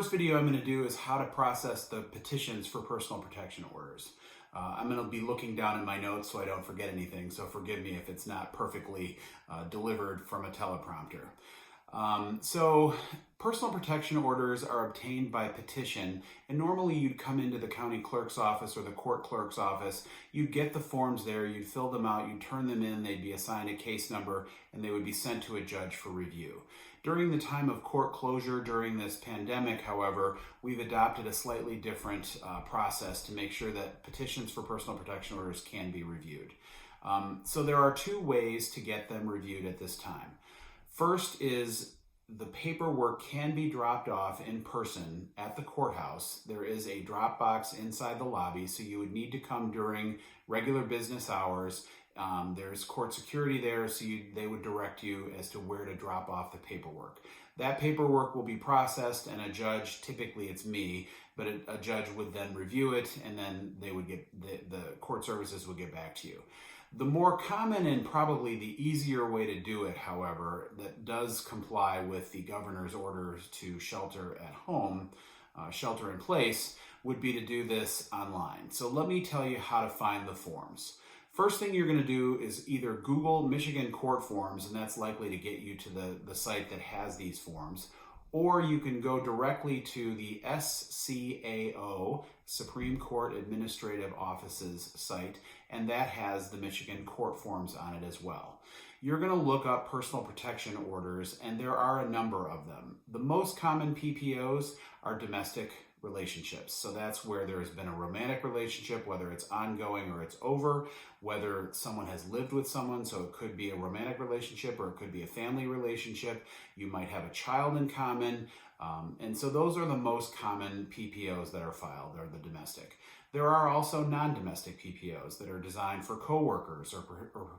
First video I'm going to do is how to process the petitions for personal protection orders. I'm going to be looking down in my notes so I don't forget anything, so forgive me if it's not perfectly delivered from a teleprompter. So personal protection orders are obtained by petition, and normally you'd come into the county clerk's office or the court clerk's office, you'd get the forms there, you'd fill them out, you'd turn them in, they'd be assigned a case number, and they would be sent to a judge for review. During the time of court closure during this pandemic, however, we've adopted a slightly different process to make sure that petitions for personal protection orders can be reviewed. So there are two ways to get them reviewed at this time. First is the paperwork can be dropped off in person at the courthouse. There is a drop box inside the lobby, so you would need to come during regular business hours. There's court security there, so they would direct you as to where to drop off the paperwork. That paperwork will be processed, and a judge, typically it's me, but a judge would then review it, and then they would get the court services would get back to you. The more common and probably the easier way to do it, however, that does comply with the governor's orders to shelter at home, shelter in place, would be to do this online. So let me tell you how to find the forms. First thing you're going to do is either Google Michigan Court Forms, and that's likely to get you to the site that has these forms, or you can go directly to the SCAO, Supreme Court Administrative Office's site, and that has the Michigan Court Forms on it as well. You're going to look up personal protection orders, and there are a number of them. The most common PPOs are domestic relationships. So that's where there's been a romantic relationship, whether it's ongoing or it's over, whether someone has lived with someone, so it could be a romantic relationship or it could be a family relationship. You might have a child in common. And so those are the most common PPOs that are filed, are the domestic. There are also non-domestic PPOs that are designed for coworkers or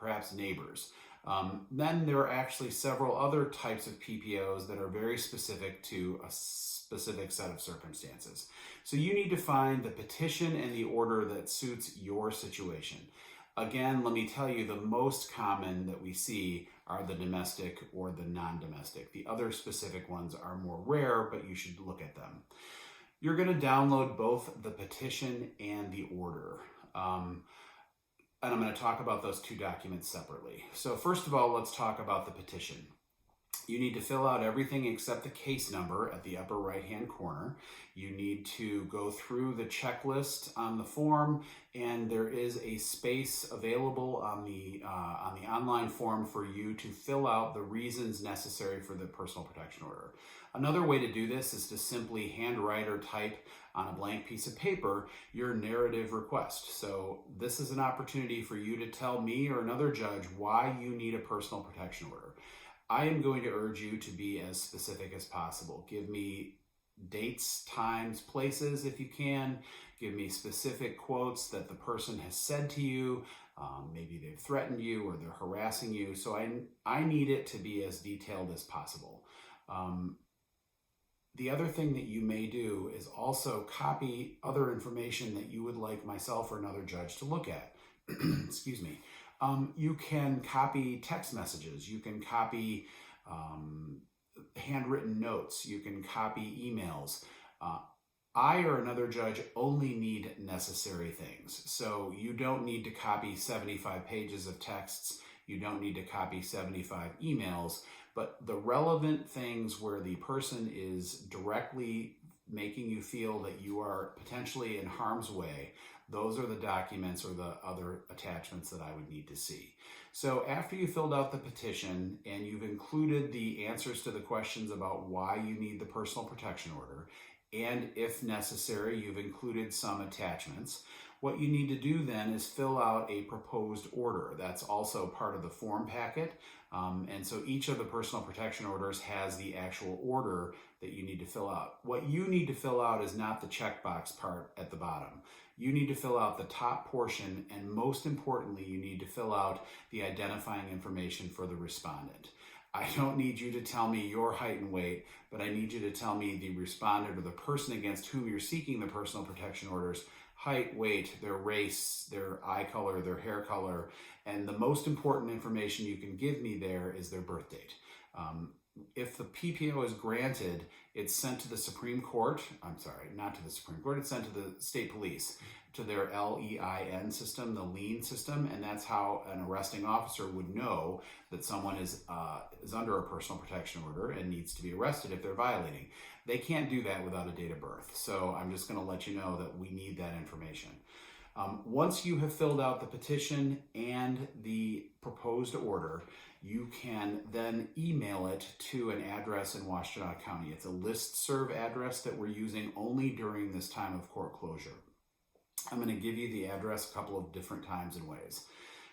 perhaps neighbors. Then there are actually several other types of PPOs that are very specific to a specific set of circumstances. So you need to find the petition and the order that suits your situation. Again, let me tell you, the most common that we see are the domestic or the non-domestic. The other specific ones are more rare, but you should look at them. You're going to download both the petition and the order. And I'm going to talk about those two documents separately. So first of all, let's talk about the petition. You need to fill out everything except the case number at the upper right-hand corner. You need to go through the checklist on the form, and there is a space available on the online form for you to fill out the reasons necessary for the personal protection order. Another way to do this is to simply handwrite or type on a blank piece of paper your narrative request. So this is an opportunity for you to tell me or another judge why you need a personal protection order. I am going to urge you to be as specific as possible. Give me dates, times, places if you can. Give me specific quotes that the person has said to you. Maybe they've threatened you or they're harassing you. So I need it to be as detailed as possible. The other thing that you may do is also copy other information that you would like myself or another judge to look at. Excuse me. You can copy text messages. You can copy handwritten notes. You can copy emails. I or another judge only need necessary things. So you don't need to copy 75 pages of texts. You don't need to copy 75 emails. But the relevant things where the person is directly making you feel that you are potentially in harm's way, those are the documents or the other attachments that I would need to see. So after you filled out the petition and you've included the answers to the questions about why you need the personal protection order, and if necessary, you've included some attachments, what you need to do then is fill out a proposed order. That's also part of the form packet. And so each of the personal protection orders has the actual order that you need to fill out. What you need to fill out is not the checkbox part at the bottom. You need to fill out the top portion, and most importantly, you need to fill out the identifying information for the respondent. I don't need you to tell me your height and weight, but I need you to tell me the respondent or the person against whom you're seeking the personal protection orders, height, weight, their race, their eye color, their hair color, and the most important information you can give me there is their birth date. If the PPO is granted it's sent to the Supreme Court. I'm sorry, not to the Supreme Court. It's sent to the state police, to their LEIN system, the LEAN system, and that's how an arresting officer would know that someone is under a personal protection order and needs to be arrested if they're violating. They can't do that without a date of birth, so I'm just going to let you know that we need that information. Once you have filled out the petition and the proposed order, you can then email it to an address in Washtenaw County. It's a listserv address that we're using only during this time of court closure. I'm going to give you the address a couple of different times and ways.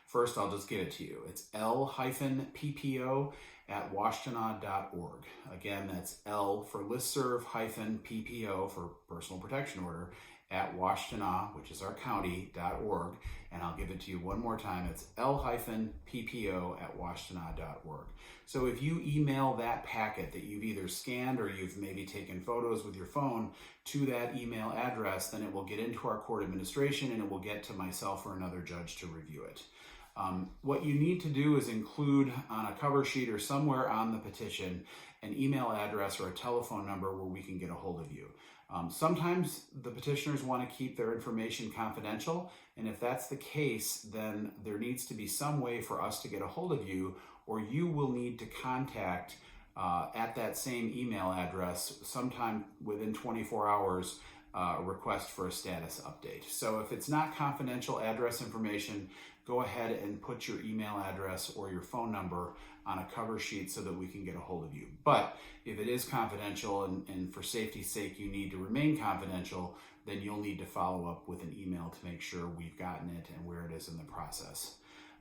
First, I'll just give it to you. It's l-ppo@washtenaw.org. Again, that's L for listserv-ppo for personal protection order at Washtenaw, which is our county.org. And I'll give it to you one more time. It's l-ppo@washtenaw.org. So if you email that packet that you've either scanned or you've maybe taken photos with your phone to that email address, then it will get into our court administration and it will get to myself or another judge to review it. What you need to do is include on a cover sheet or somewhere on the petition an email address or a telephone number where we can get a hold of you. Sometimes the petitioners want to keep their information confidential, and if that's the case, then there needs to be some way for us to get a hold of you, or you will need to contact at that same email address sometime within 24 hours a request for a status update. So if it's not confidential address information, go ahead and put your email address or your phone number on a cover sheet so that we can get a hold of you. But if it is confidential and for safety's sake you need to remain confidential, then you'll need to follow up with an email to make sure we've gotten it and where it is in the process.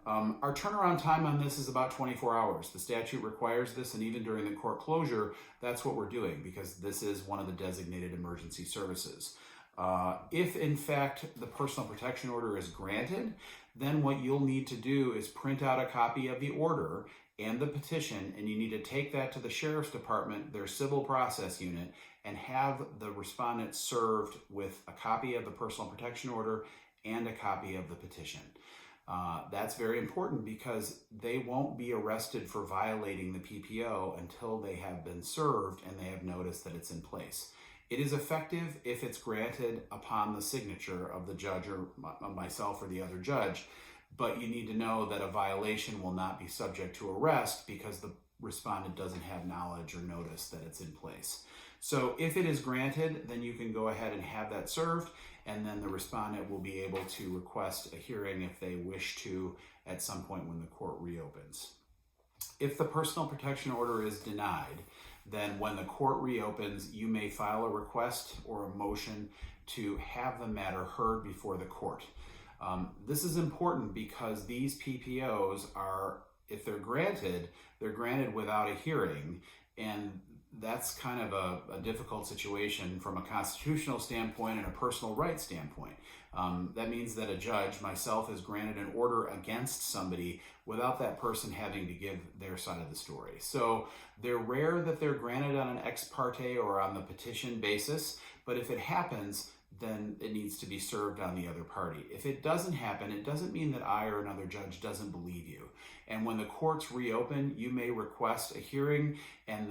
Our turnaround time on this is about 24 hours. The statute requires this, and even during the court closure, that's what we're doing because this is one of the designated emergency services. If in fact the personal protection order is granted, then what you'll need to do is print out a copy of the order and the petition, and you need to take that to the Sheriff's Department, their civil process unit, and have the respondent served with a copy of the personal protection order and a copy of the petition. That's very important because they won't be arrested for violating the PPO until they have been served and they have noticed that it's in place. It is effective if it's granted upon the signature of the judge or myself or the other judge, but you need to know that a violation will not be subject to arrest because the respondent doesn't have knowledge or notice that it's in place. So if it is granted, then you can go ahead and have that served, and then the respondent will be able to request a hearing if they wish to at some point when the court reopens. If the personal protection order is denied, then when the court reopens, you may file a request or a motion to have the matter heard before the court. This is important because these PPOs are, if they're granted without a hearing, and that's kind of a difficult situation from a constitutional standpoint and a personal rights standpoint. That means that a judge, myself, has granted an order against somebody without that person having to give their side of the story. So they're rare that they're granted on an ex parte or on the petition basis, but if it happens, then it needs to be served on the other party. If it doesn't happen, it doesn't mean that I or another judge doesn't believe you. And when the courts reopen, you may request a hearing and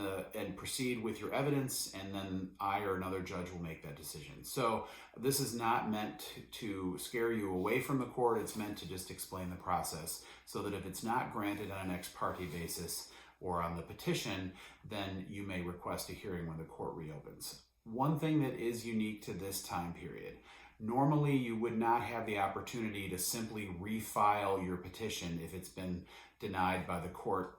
proceed with your evidence, and then I or another judge will make that decision. So this is not meant to scare you away from the court. It's meant to just explain the process so that if it's not granted on an ex parte basis or on the petition, then you may request a hearing when the court reopens. One thing that is unique to this time period, normally you would not have the opportunity to simply refile your petition if it's been denied by the court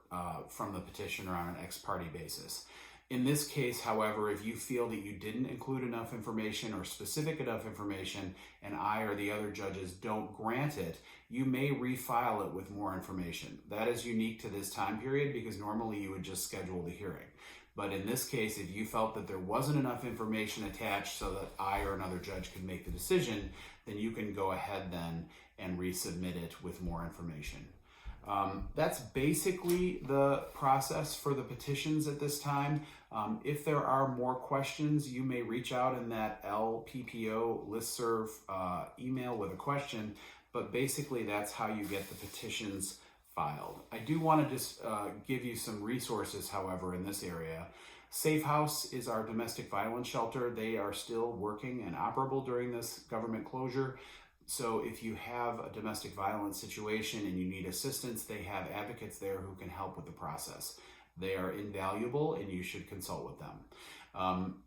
from the petitioner on an ex parte basis. In this case, however, if you feel that you didn't include enough information or specific enough information and I or the other judges don't grant it, you may refile it with more information. That is unique to this time period because normally you would just schedule the hearing. But in this case, if you felt that there wasn't enough information attached so that I or another judge could make the decision, then you can go ahead then and resubmit it with more information. That's basically the process for the petitions at this time. If there are more questions, you may reach out in that LPPO listserv email with a question, but basically that's how you get the petitions filed. I do want to just give you some resources, however, in this area. Safe House is our domestic violence shelter. They are still working and operable during this government closure. So if you have a domestic violence situation and you need assistance, they have advocates there who can help with the process. They are invaluable and you should consult with them.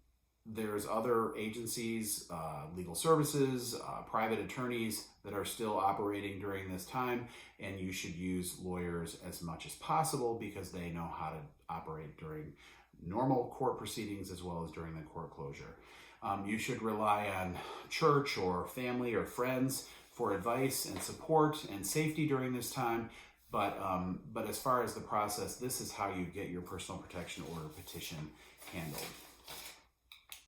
There's other agencies, legal services, private attorneys that are still operating during this time, and you should use lawyers as much as possible because they know how to operate during normal court proceedings as well as during the court closure. You should rely on church or family or friends for advice and support and safety during this time. But as far as the process, this is how you get your personal protection order petition handled.